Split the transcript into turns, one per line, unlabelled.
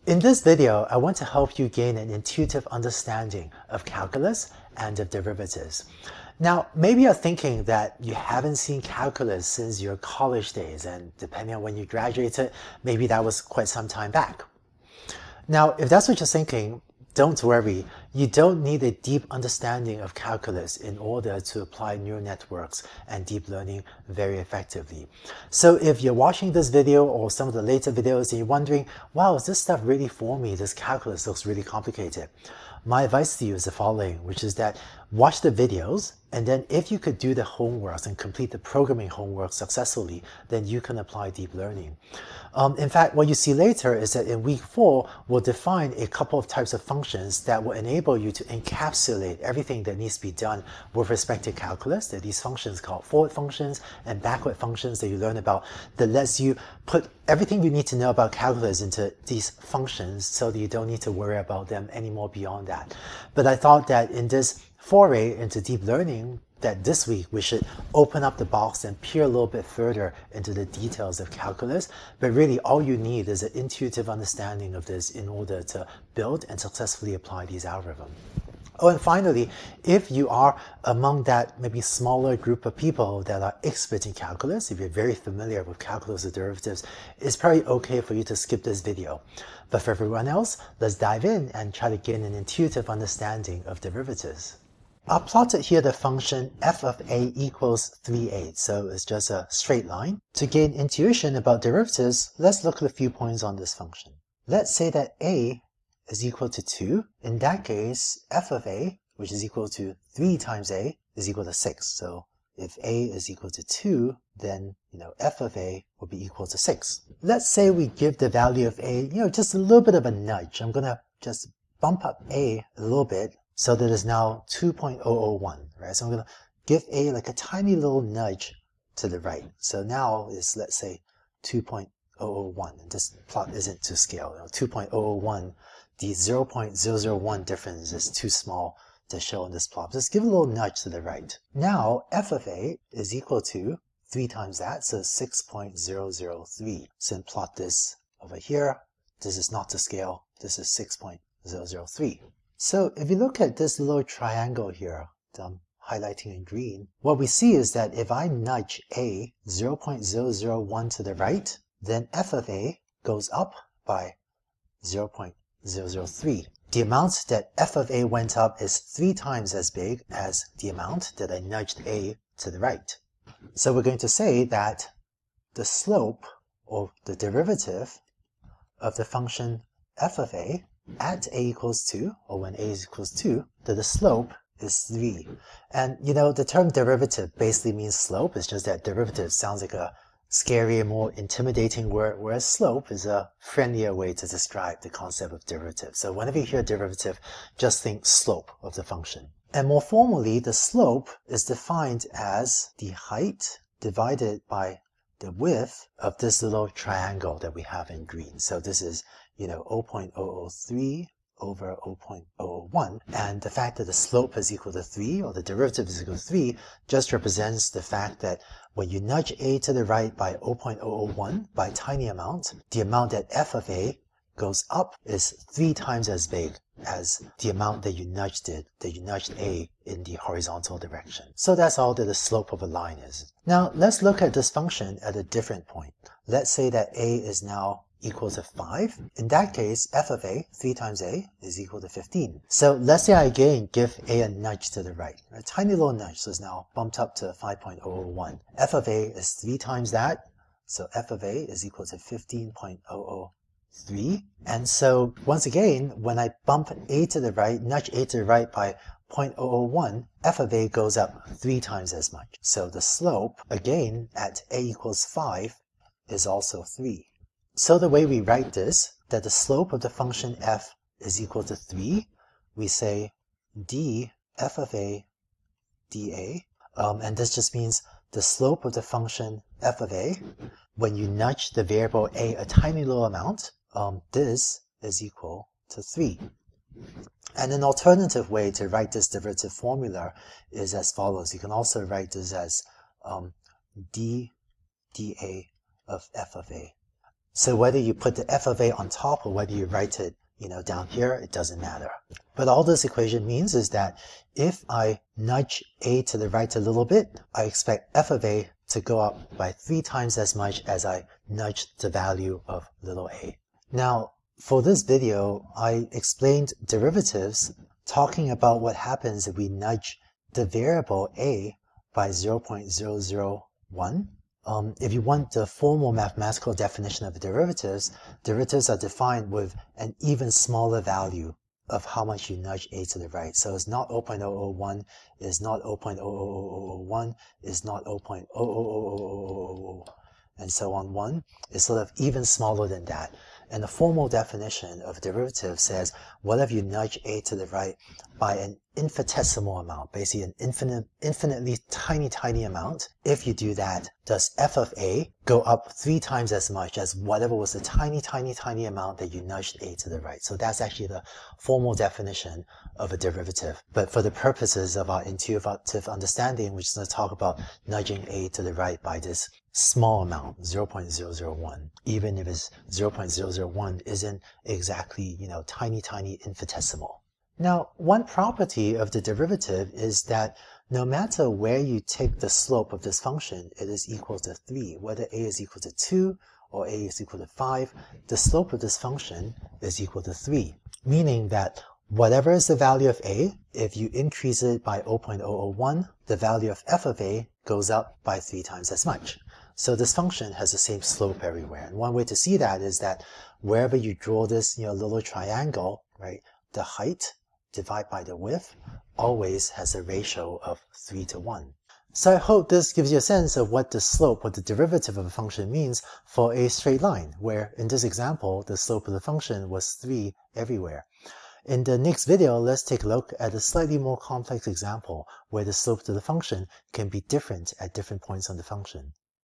In this video, I want to help you gain an intuitive understanding of calculus and of derivatives. Now, maybe you're thinking that you haven't seen calculus since your college days, and depending on when you graduated, maybe that was quite some time back. Now, if that's what you're thinking, don't worry. You don't need a deep understanding of calculus in order to apply neural networks and deep learning very effectively. So if you're watching this video or some of the later videos and you're wondering, wow, is this stuff really for me? This calculus looks really complicated. My advice to you is the following, which is that watch the videos, and then if you could do the homeworks and complete the programming homework successfully, then you can apply deep learning. In fact, what you see later is that in week 4, we'll define a couple of types of functions that will enable you to encapsulate everything that needs to be done with respect to calculus. There are these functions called forward functions and backward functions that you learn about that lets you put everything you need to know about calculus into these functions so that you don't need to worry about them anymore beyond that. But I thought that in this foray into deep learning, that this week we should open up the box and peer a little bit further into the details of calculus. But really all you need is an intuitive understanding of this in order to build and successfully apply these algorithms. Oh, and finally, if you are among that maybe smaller group of people that are experts in calculus, if you're very familiar with calculus or derivatives, it's probably okay for you to skip this video. But for everyone else, let's dive in and try to gain an intuitive understanding of derivatives. I've plotted here the function f of a equals 3/8, so it's just a straight line. To gain intuition about derivatives, let's look at a few points on this function. Let's say that a is equal to 2. In that case, f of a, which is equal to 3 times a, is equal to 6. So if a is equal to 2, then f of a will be equal to 6. Let's say we give the value of a, just a little bit of a nudge. I'm going to just bump up a little bit so that it's now 2.001, right? So I'm going to give a like a tiny little nudge to the right. So now is, let's say, 2.001. And this plot isn't to scale. 2.001, the 0.001 difference is too small to show in this plot. Just give a little nudge to the right. Now, f of a is equal to 3 times that, so 6.003. So plot this over here. This is not to scale. This is 6.003. So if you look at this little triangle here that I'm highlighting in green, what we see is that if I nudge a 0.001 to the right, then f of a goes up by 0.003. The amount that f of a went up is 3 times as big as the amount that I nudged a to the right. So we're going to say that the slope, or the derivative, of the function f of a at a equals 2, or when a is equals 2, that the slope is 3. And the term derivative basically means slope. It's just that derivative sounds like a scarier, more intimidating word, whereas slope is a friendlier way to describe the concept of derivative. So whenever you hear derivative, just think slope of the function. And more formally, the slope is defined as the height divided by the width of this little triangle that we have in green. So this is 0.003 over 0.001, and the fact that the slope is equal to 3, or the derivative is equal to 3, just represents the fact that when you nudge a to the right by 0.001 by a tiny amount, the amount that f of a goes up is 3 times as big as the amount that you nudged a in the horizontal direction. So that's all that the slope of a line is. Now let's look at this function at a different point. Let's say that a is now equal to 5. In that case, f of a, 3 times a, is equal to 15. So let's say I again give a nudge to the right, a tiny little nudge, so it's now bumped up to 5.001. f of a is 3 times that, so f of a is equal to 15.003. And so once again, when I bump a to the right, nudge a to the right by 0.001, f of a goes up 3 times as much. So the slope, again, at a equals 5 is also 3. So the way we write this, that the slope of the function f is equal to 3, we say d f of a dA, and this just means the slope of the function f of a, when you nudge the variable a tiny little amount, this is equal to 3. And an alternative way to write this derivative formula is as follows. You can also write this as d dA of f of a. So whether you put the f of a on top or whether you write it, down here, it doesn't matter. But all this equation means is that if I nudge a to the right a little bit, I expect f of a to go up by 3 times as much as I nudged the value of little a. Now, for this video, I explained derivatives, talking about what happens if we nudge the variable a by 0.001. If you want the formal mathematical definition of derivatives, derivatives are defined with an even smaller value of how much you nudge a to the right. So it's not 0.001, it's not 0.00001, it's not 0.00000, and so on 1. It's sort of even smaller than that. And the formal definition of derivative says, what if you nudge a to the right by an infinitesimal amount, basically an infinitely tiny amount? If you do that, does f of a go up 3 times as much as whatever was the tiny amount that you nudged a to the right? So that's actually the formal definition of a derivative. But for the purposes of our intuitive understanding, we're just going to talk about nudging a to the right by this small amount, 0.001, even if it's 0.001 isn't exactly, tiny infinitesimal. Now, one property of the derivative is that no matter where you take the slope of this function, it is equal to 3. Whether a is equal to 2 or a is equal to 5, the slope of this function is equal to 3, meaning that whatever is the value of a, if you increase it by 0.001, the value of f of a goes up by 3 times as much. So this function has the same slope everywhere. And one way to see that is that wherever you draw this, little triangle, right, the height divided by the width always has a ratio of 3 to 1. So I hope this gives you a sense of what the slope or the derivative of a function means for a straight line, where in this example, the slope of the function was 3 everywhere. In the next video, let's take a look at a slightly more complex example where the slope of the function can be different at different points on the function.